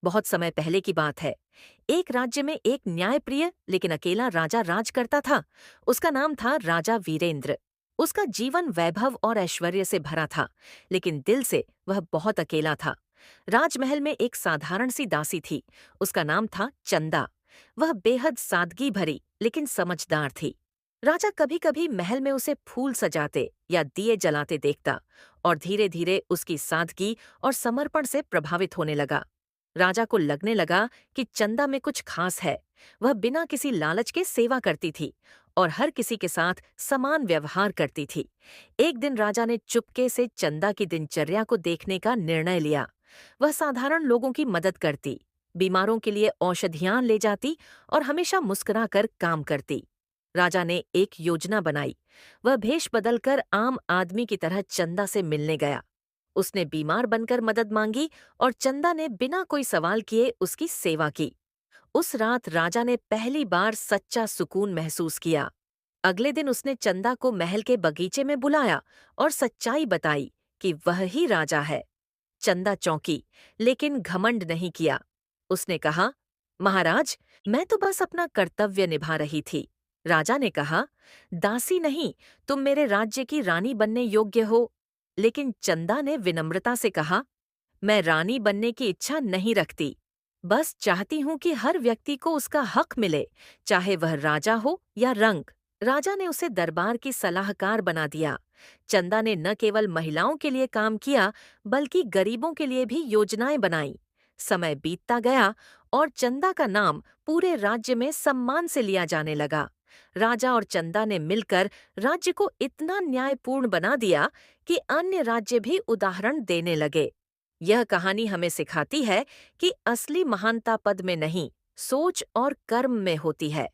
बहुत समय पहले की बात है। एक राज्य में एक न्यायप्रिय लेकिन अकेला राजा राज करता था। उसका नाम था राजा वीरेंद्र। उसका जीवन वैभव और ऐश्वर्य से भरा था, लेकिन दिल से वह बहुत अकेला था। राजमहल में एक साधारण सी दासी थी। उसका नाम था चंदा। वह बेहद सादगी भरी लेकिन समझदार थी। राजा कभी कभी महल में उसे फूल सजाते या दिए जलाते देखता और धीरे धीरे उसकी सादगी और समर्पण से प्रभावित होने लगा। राजा को लगने लगा कि चंदा में कुछ खास है। वह बिना किसी लालच के सेवा करती थी और हर किसी के साथ समान व्यवहार करती थी। एक दिन राजा ने चुपके से चंदा की दिनचर्या को देखने का निर्णय लिया। वह साधारण लोगों की मदद करती, बीमारों के लिए औषधियां ले जाती और हमेशा मुस्कुराकर काम करती। राजा ने एक योजना बनाई। वह भेष बदलकर आम आदमी की तरह चंदा से मिलने गया। उसने बीमार बनकर मदद मांगी और चंदा ने बिना कोई सवाल किए उसकी सेवा की। उस रात राजा ने पहली बार सच्चा सुकून महसूस किया। अगले दिन उसने चंदा को महल के बगीचे में बुलाया और सच्चाई बताई कि वह ही राजा है। चंदा चौंकी, लेकिन घमंड नहीं किया। उसने कहा, महाराज, मैं तो बस अपना कर्तव्य निभा रही थी। राजा ने कहा, दासी नहीं, तुम मेरे राज्य की रानी बनने योग्य हो। लेकिन चंदा ने विनम्रता से कहा, मैं रानी बनने की इच्छा नहीं रखती। बस चाहती हूं कि हर व्यक्ति को उसका हक मिले, चाहे वह राजा हो या रंक। राजा ने उसे दरबार की सलाहकार बना दिया। चंदा ने न केवल महिलाओं के लिए काम किया, बल्कि गरीबों के लिए भी योजनाएं बनाई। समय बीतता गया और चंदा का नाम पूरे राज्य में सम्मान से लिया जाने लगा। राजा और चंदा ने मिलकर राज्य को इतना न्यायपूर्ण बना दिया कि अन्य राज्य भी उदाहरण देने लगे। यह कहानी हमें सिखाती है कि असली महानता पद में नहीं, सोच और कर्म में होती है।